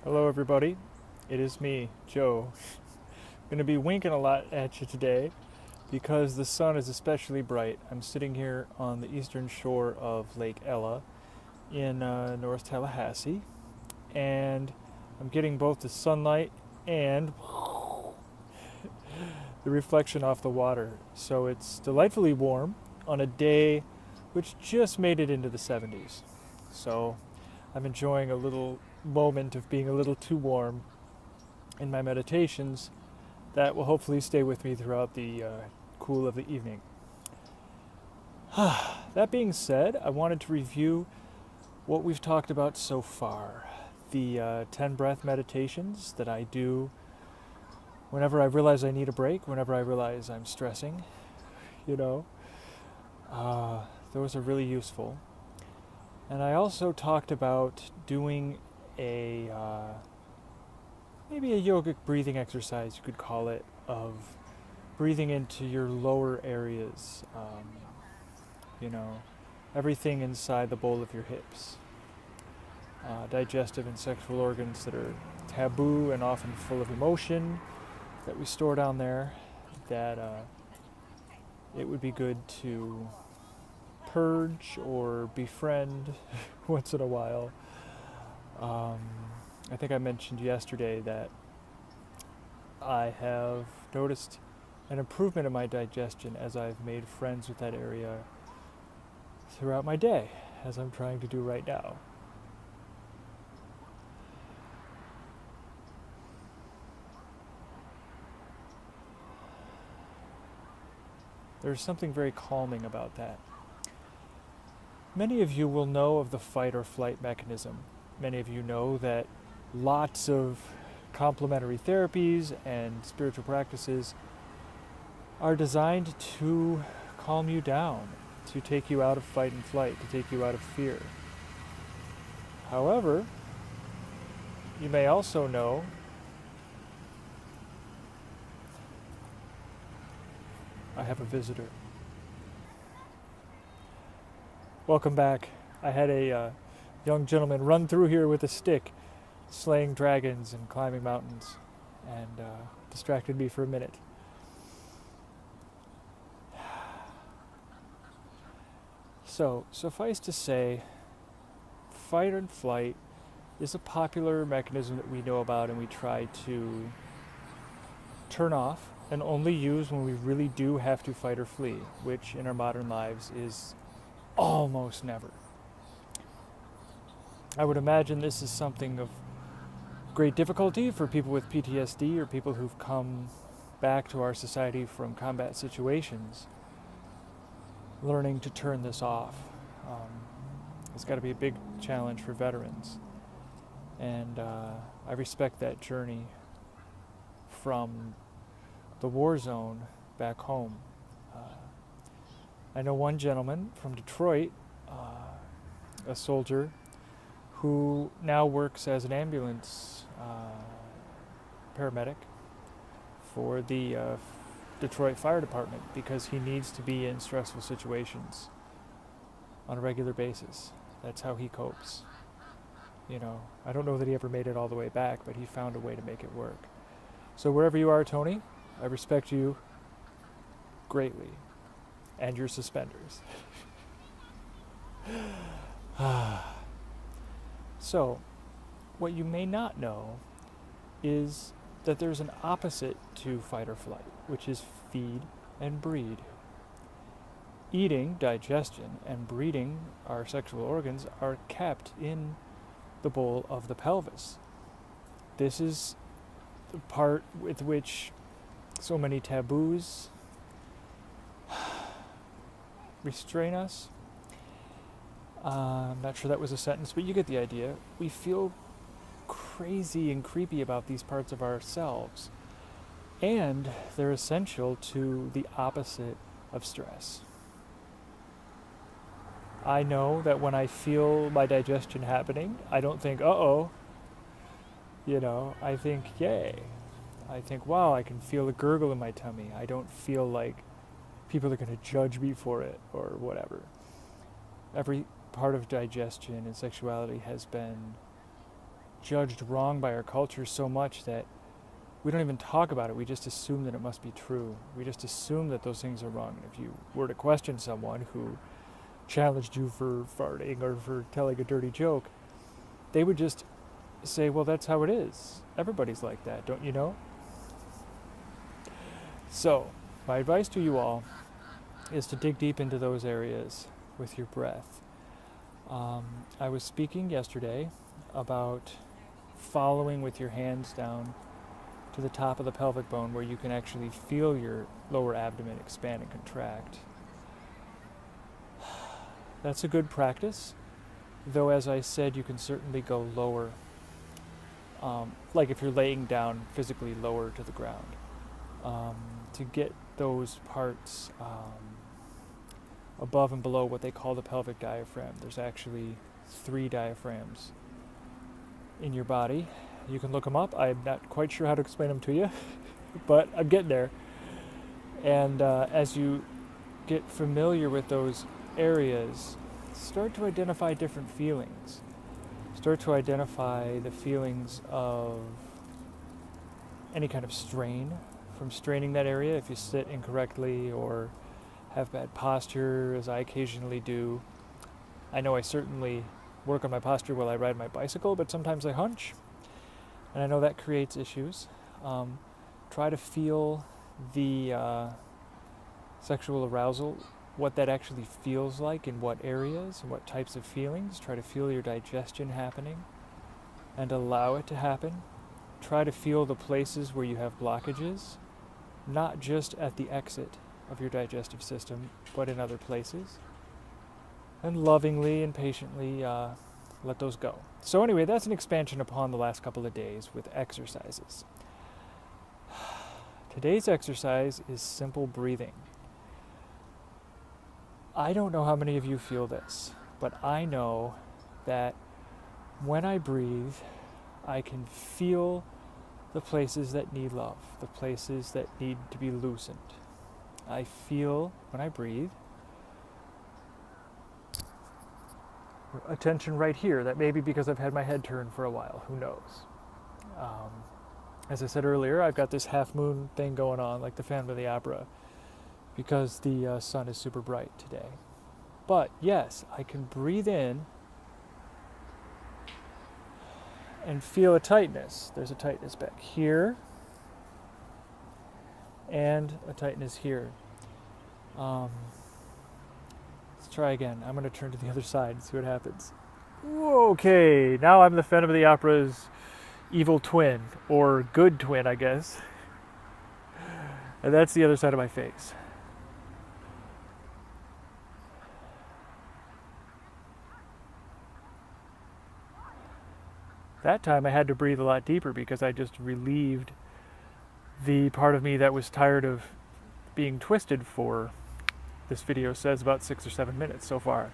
Hello, everybody. It is me, Joe. Going to be winking a lot at you today because the sun is especially bright. I'm sitting here on the eastern shore of Lake Ella in North Tallahassee, and I'm getting both the sunlight and the reflection off the water. So it's delightfully warm on a day which just made it into the 70s. So I'm enjoying a little moment of being a little too warm in my meditations that will hopefully stay with me throughout the cool of the evening. That being said, I wanted to review what we've talked about so far. The 10 breath meditations that I do whenever I realize I need a break, whenever I realize I'm stressing, you know. Those are really useful. And I also talked about doing a maybe a yogic breathing exercise, you could call it, of breathing into your lower areas, you know, everything inside the bowl of your hips, digestive and sexual organs that are taboo and often full of emotion that we store down there, that it would be good to purge or befriend once in a while. I think I mentioned yesterday that I have noticed an improvement in my digestion as I've made friends with that area throughout my day, as I'm trying to do right now. There's something very calming about that. Many of you will know of the fight or flight mechanism. Many of you know that lots of complementary therapies and spiritual practices are designed to calm you down, to take you out of fight and flight, to take you out of fear. However, you may also know I have a visitor. Welcome back. I had a young gentleman run through here with a stick, slaying dragons and climbing mountains, and distracted me for a minute. So, suffice to say, fight and flight is a popular mechanism that we know about and we try to turn off and only use when we really do have to fight or flee, which in our modern lives is almost never. I would imagine this is something of great difficulty for people with PTSD or people who've come back to our society from combat situations, learning to turn this off. It's got to be a big challenge for veterans. And I respect that journey from the war zone back home. I know one gentleman from Detroit, a soldier, who now works as an ambulance paramedic for the Detroit Fire Department because he needs to be in stressful situations on a regular basis. That's how he copes. You know, I don't know that he ever made it all the way back, but he found a way to make it work. So wherever you are, Tony, I respect you greatly, and your suspenders. So, what you may not know is that there's an opposite to fight or flight, which is feed and breed. Eating, digestion, and breeding our sexual organs are kept in the bowl of the pelvis. This is the part with which so many taboos restrain us. I'm not sure that was a sentence, but you get the idea. We feel crazy and creepy about these parts of ourselves, and they're essential to the opposite of stress. I know that when I feel my digestion happening, I don't think, uh-oh, I think, yay. I think, wow, I can feel a gurgle in my tummy. I don't feel like people are going to judge me for it or whatever. Every part of digestion and sexuality has been judged wrong by our culture so much that we don't even talk about it. We just assume that it must be true. We just assume that those things are wrong. And if you were to question someone who challenged you for farting or for telling a dirty joke, they would just say, well, that's how it is. Everybody's like that, don't you know? So, my advice to you all is to dig deep into those areas with your breath. I was speaking yesterday about following with your hands down to the top of the pelvic bone where you can actually feel your lower abdomen expand and contract. That's a good practice, though as I said, you can certainly go lower, like if you're laying down physically lower to the ground, to get those parts above and below what they call the pelvic diaphragm. There's actually 3 diaphragms in your body. You can look them up. I'm not quite sure how to explain them to you, but I'm getting there. And as you get familiar with those areas, start to identify different feelings. Start to identify the feelings of any kind of strain from straining that area if you sit incorrectly or have bad posture, as I occasionally do. I know I certainly work on my posture while I ride my bicycle, but sometimes I hunch, and I know that creates issues. Try to feel the sexual arousal, what that actually feels like in what areas and what types of feelings. Try to feel your digestion happening and allow it to happen. Try to feel the places where you have blockages, not just at the exit of your digestive system, but in other places. And lovingly and patiently let those go. So anyway, that's an expansion upon the last couple of days with exercises. Today's exercise is simple breathing. I don't know how many of you feel this, but I know that when I breathe, I can feel the places that need love, the places that need to be loosened. I feel, when I breathe, a tension right here. That may be because I've had my head turned for a while. Who knows? As I said earlier, I've got this half moon thing going on, like the Phantom of the Opera, because the sun is super bright today. But yes, I can breathe in and feel a tightness. There's a tightness back here and a tightness here. Let's try again. I'm going to turn to the other side and see what happens. Okay, now I'm the Phantom of the Opera's evil twin, or good twin, I guess. And that's the other side of my face. That time I had to breathe a lot deeper because I just relieved the part of me that was tired of being twisted for, this video says, about 6 or 7 minutes so far.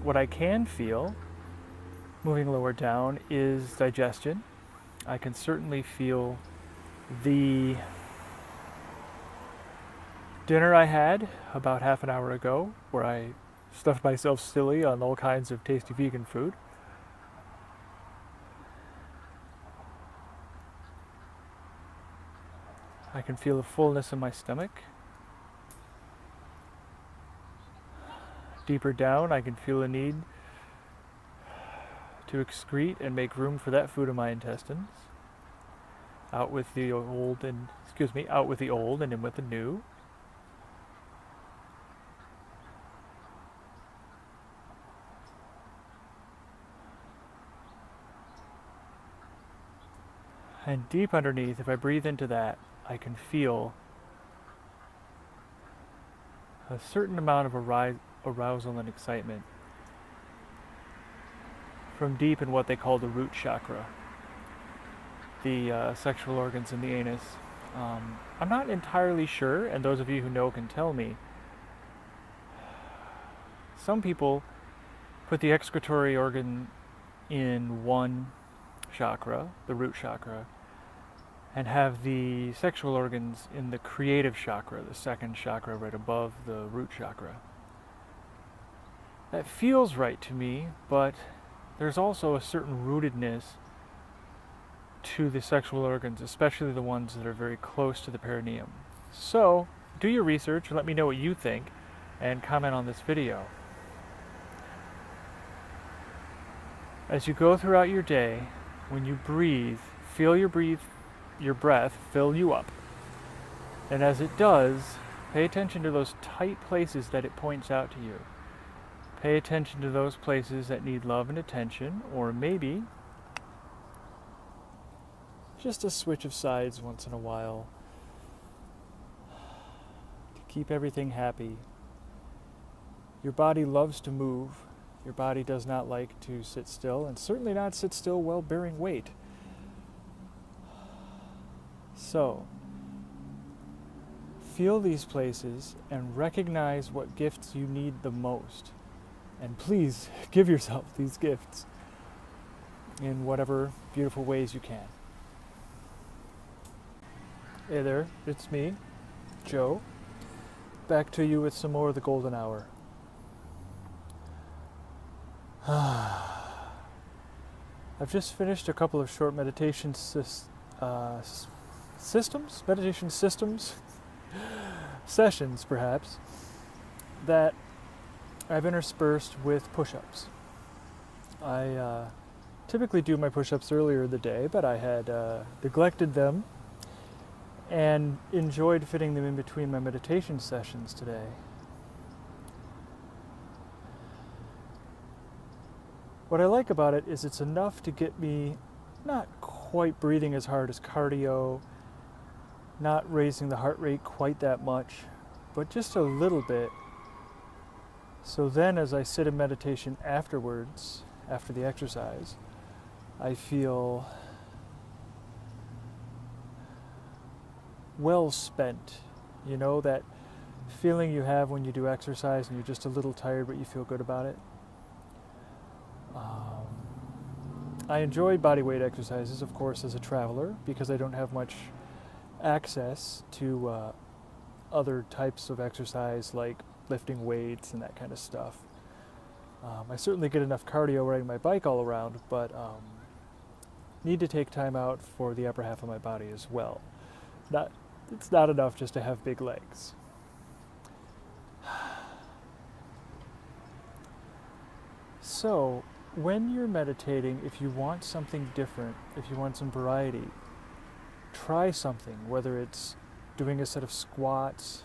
What I can feel, moving lower down, is digestion. I can certainly feel the dinner I had about half an hour ago, where I stuffed myself silly on all kinds of tasty vegan food. I can feel a fullness in my stomach. Deeper down, I can feel a need to excrete and make room for that food in my intestines. Out with the old and in with the new. And deep underneath, if I breathe into that, I can feel a certain amount of arousal and excitement from deep in what they call the root chakra, the sexual organs in the anus. I'm not entirely sure, and those of you who know can tell me. Some people put the excretory organ in one chakra, the root chakra, and have the sexual organs in the creative chakra, the second chakra right above the root chakra. That feels right to me, but there's also a certain rootedness to the sexual organs, especially the ones that are very close to the perineum. So, do your research, let me know what you think, and comment on this video. As you go throughout your day, when you breathe, feel your breath fill you up. And as it does, pay attention to those tight places that it points out to you. Pay attention to those places that need love and attention, or maybe just a switch of sides once in a while to keep everything happy. Your body loves to move. Your body does not like to sit still, and certainly not sit still while bearing weight. So, feel these places and recognize what gifts you need the most. And please give yourself these gifts in whatever beautiful ways you can. Hey there, it's me, Joe, back to you with some more of the golden hour. I've just finished a couple of short meditation sessions perhaps, that I've interspersed with push-ups. I typically do my push-ups earlier in the day, but I had neglected them and enjoyed fitting them in between my meditation sessions today. What I like about it is it's enough to get me not quite breathing as hard as cardio, not raising the heart rate quite that much, but just a little bit. So then as I sit in meditation afterwards, after the exercise, I feel well spent. You know, that feeling you have when you do exercise and you're just a little tired but you feel good about it. I enjoy bodyweight exercises, of course, as a traveler, because I don't have much access to other types of exercise like lifting weights and that kind of stuff. I certainly get enough cardio riding my bike all around, but need to take time out for the upper half of my body as well. It's not enough just to have big legs. So, when you're meditating, if you want something different, if you want some variety, try something, whether it's doing a set of squats.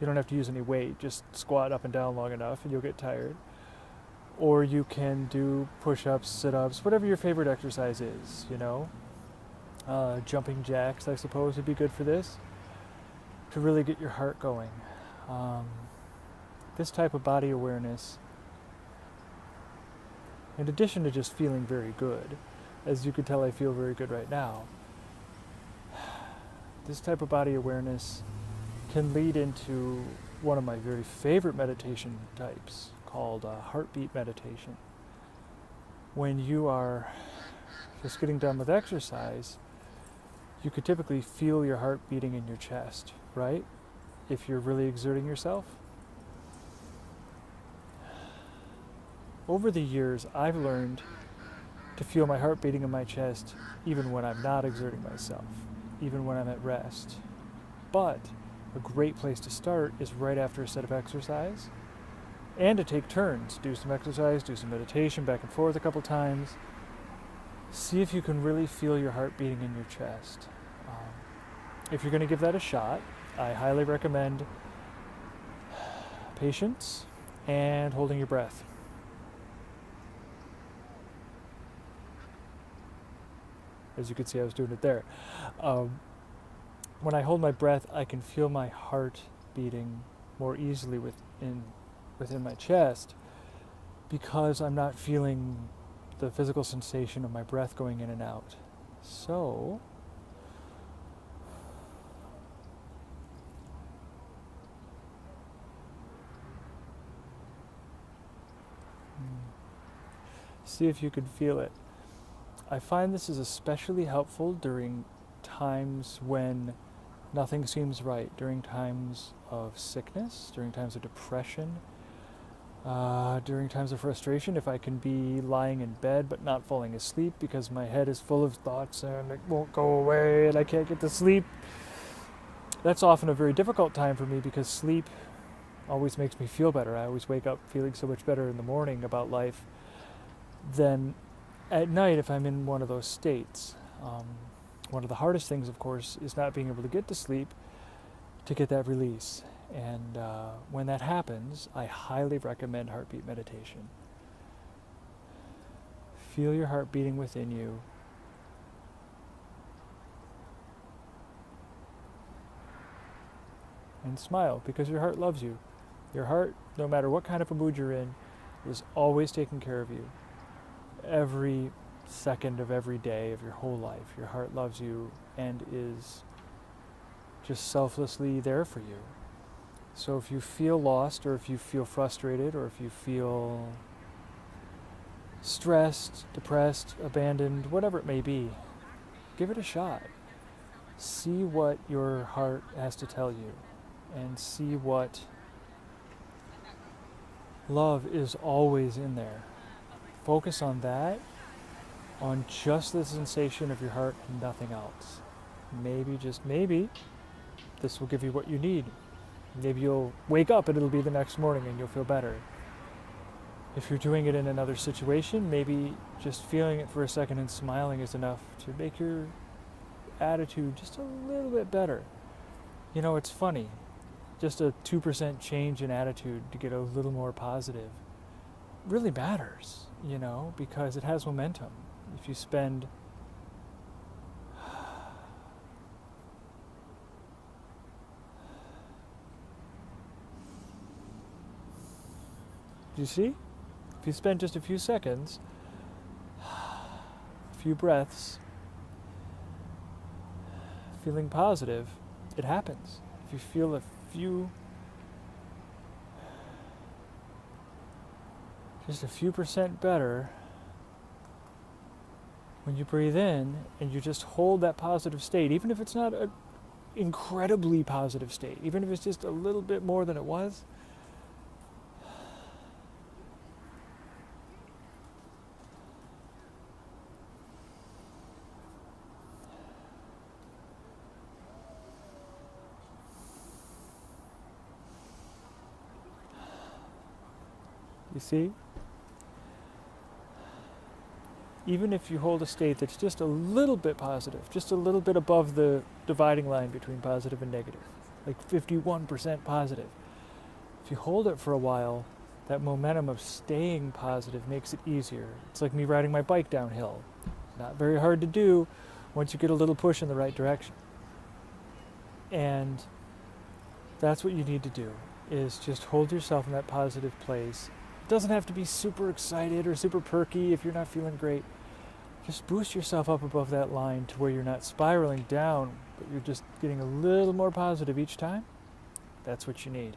You don't have to use any weight, just squat up and down long enough and you'll get tired. Or you can do push-ups, sit-ups, whatever your favorite exercise is, you know. Jumping jacks, I suppose, would be good for this, to really get your heart going. This type of body awareness, in addition to just feeling very good, as you can tell I feel very good right now, this type of body awareness can lead into one of my very favorite meditation types, called heartbeat meditation. When you are just getting done with exercise, you could typically feel your heart beating in your chest, right? If you're really exerting yourself. Over the years, I've learned to feel my heart beating in my chest even when I'm not exerting myself, even when I'm at rest. But a great place to start is right after a set of exercise, and to take turns. Do some exercise, do some meditation back and forth a couple times. See if you can really feel your heart beating in your chest. If you're going to give that a shot, I highly recommend patience and holding your breath. As you can see, I was doing it there. When I hold my breath, I can feel my heart beating more easily within my chest, because I'm not feeling the physical sensation of my breath going in and out. So, see if you can feel it. I find this is especially helpful during times when nothing seems right, during times of sickness, during times of depression, during times of frustration, if I can be lying in bed but not falling asleep because my head is full of thoughts and it won't go away and I can't get to sleep. That's often a very difficult time for me because sleep always makes me feel better. I always wake up feeling so much better in the morning about life than at night if I'm in one of those states. One of the hardest things, of course, is not being able to get to sleep to get that release. And when that happens, I highly recommend heartbeat meditation. Feel your heart beating within you. And smile, because your heart loves you. Your heart, no matter what kind of a mood you're in, is always taking care of you. Every second of every day of your whole life, your heart loves you and is just selflessly there for you. So if you feel lost, or if you feel frustrated, or if you feel stressed, depressed, abandoned, whatever it may be, give it a shot. See what your heart has to tell you, and see what love is always in there. Focus on that, on just the sensation of your heart and nothing else. Maybe, just maybe, this will give you what you need. Maybe you'll wake up and it'll be the next morning and you'll feel better. If you're doing it in another situation, maybe just feeling it for a second and smiling is enough to make your attitude just a little bit better. You know, it's funny. Just a 2% change in attitude to get a little more positive really matters, you know, because it has momentum. If you spend do you see? If you spend just a few seconds, a few breaths, feeling positive, it happens. If you feel just a few percent better when you breathe in and you just hold that positive state, even if it's not an incredibly positive state, even if it's just a little bit more than it was, you see? Even if you hold a state that's just a little bit positive, just a little bit above the dividing line between positive and negative, like 51% positive, if you hold it for a while, that momentum of staying positive makes it easier. It's like me riding my bike downhill. Not very hard to do once you get a little push in the right direction. And that's what you need to do, is just hold yourself in that positive place. It doesn't have to be super excited or super perky if you're not feeling great. Just boost yourself up above that line to where you're not spiraling down, but you're just getting a little more positive each time. That's what you need.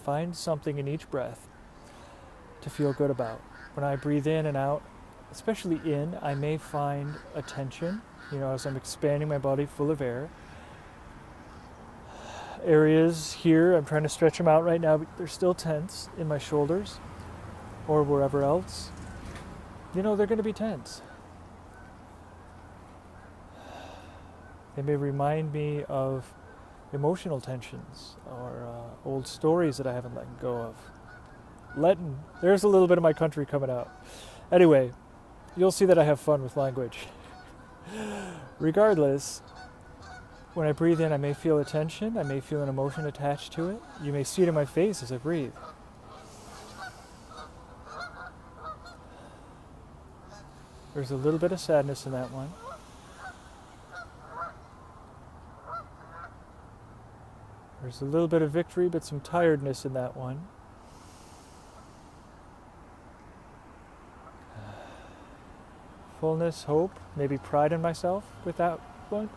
Find something in each breath to feel good about. When I breathe in and out, especially in, I may find a tension, as I'm expanding my body full of air. Areas here, I'm trying to stretch them out right now, but they're still tense in my shoulders or wherever else. They're going to be tense. They may remind me of emotional tensions or old stories that I haven't let go of. There's a little bit of my country coming out. Anyway, you'll see that I have fun with language. Regardless, when I breathe in, I may feel a tension, I may feel an emotion attached to it. You may see it in my face as I breathe. There's a little bit of sadness in that one. There's a little bit of victory, but some tiredness in that one. Fullness, hope, maybe pride in myself with that one,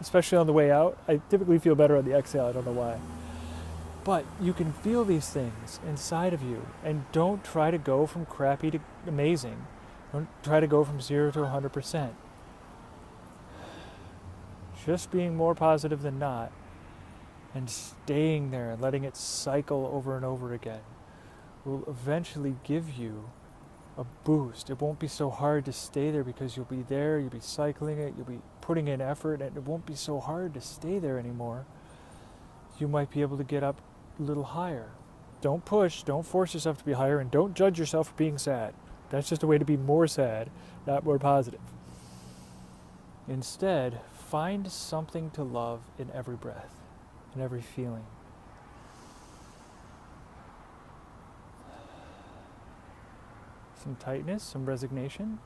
especially on the way out. I typically feel better on the exhale, I don't know why. But you can feel these things inside of you, and don't try to go from crappy to amazing. Don't try to go from 0 to 100%. Just being more positive than not, and staying there and letting it cycle over and over again will eventually give you a boost. It won't be so hard to stay there because you'll be there, you'll be cycling it, you'll be putting in effort, and it won't be so hard to stay there anymore. You might be able to get up a little higher. Don't push, don't force yourself to be higher, and don't judge yourself for being sad. That's just a way to be more sad, not more positive. Instead, find something to love in every breath, in every feeling. Some tightness, some resignation.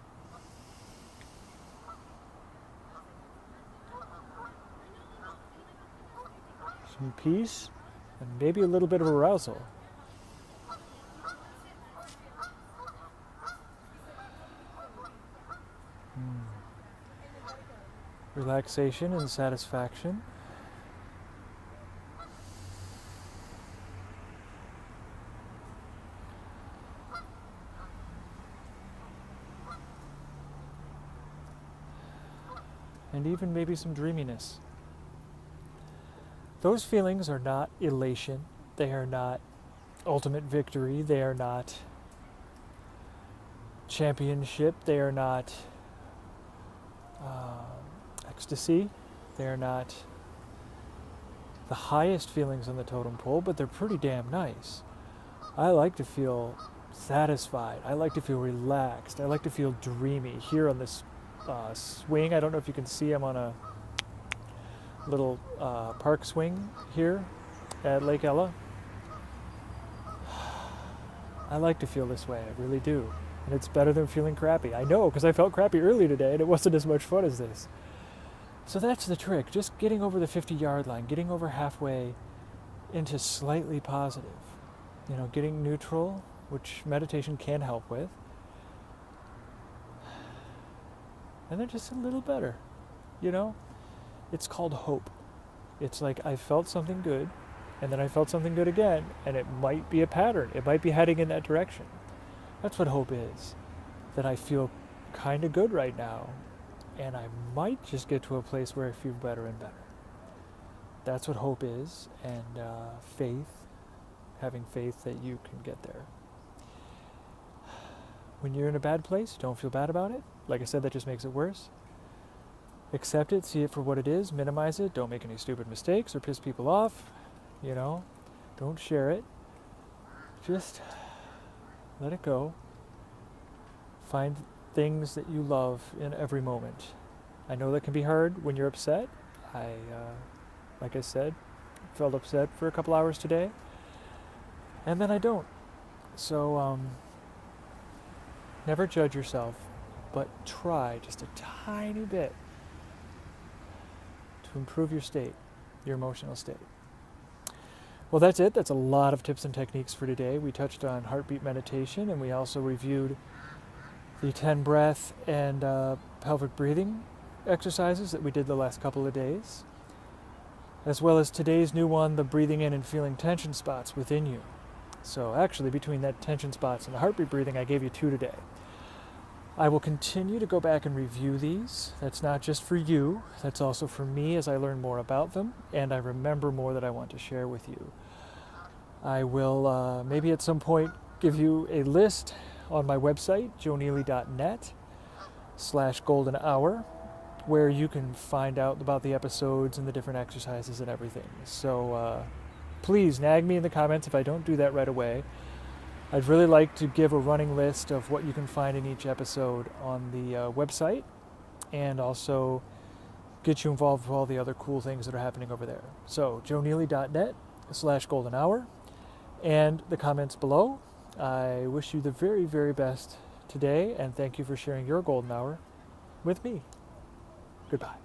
Some peace, and maybe a little bit of arousal. Relaxation and satisfaction. And even maybe some dreaminess. Those feelings are not elation. They are not ultimate victory. They are not championship. They are not ecstasy. They are not the highest feelings on the totem pole, but they're pretty damn nice. I like to feel satisfied. I like to feel relaxed. I like to feel dreamy. Here on this swing, I don't know if you can see, I'm on a little park swing here at Lake Ella. I like to feel this way, I really do. And it's better than feeling crappy. I know, because I felt crappy earlier today and it wasn't as much fun as this. So that's the trick, just getting over the 50-yard line, getting over halfway into slightly positive. You know, getting neutral, which meditation can help with. And then just a little better, you know? It's called hope. It's like I felt something good, and then I felt something good again, and it might be a pattern. It might be heading in that direction. That's what hope is, that I feel kind of good right now, and I might just get to a place where I feel better and better. That's what hope is, and faith, having faith that you can get there. When you're in a bad place, don't feel bad about it. Like I said, that just makes it worse. Accept it, see it for what it is, minimize it, don't make any stupid mistakes or piss people off, you know, don't share it. Just let it go. Find things that you love in every moment. I know that can be hard when you're upset. Like I said, felt upset for a couple hours today, and then I don't. So, never judge yourself, but try just a tiny bit to improve your state, your emotional state. Well, that's it. That's a lot of tips and techniques for today. We touched on heartbeat meditation, and we also reviewed the 10 breath and pelvic breathing exercises that we did the last couple of days, as well as today's new one, the breathing in and feeling tension spots within you. So actually, between that tension spots and the heartbeat breathing, I gave you 2 today. I will continue to go back and review these. That's not just for you, that's also for me as I learn more about them and I remember more that I want to share with you. I will maybe at some point give you a list on my website, joeneely.net/golden hour, where you can find out about the episodes and the different exercises and everything. So please nag me in the comments if I don't do that right away. I'd really like to give a running list of what you can find in each episode on the website, and also get you involved with all the other cool things that are happening over there. So joeneely.net/golden hour, and the comments below. I wish you the very, very best today, and thank you for sharing your golden hour with me. Goodbye.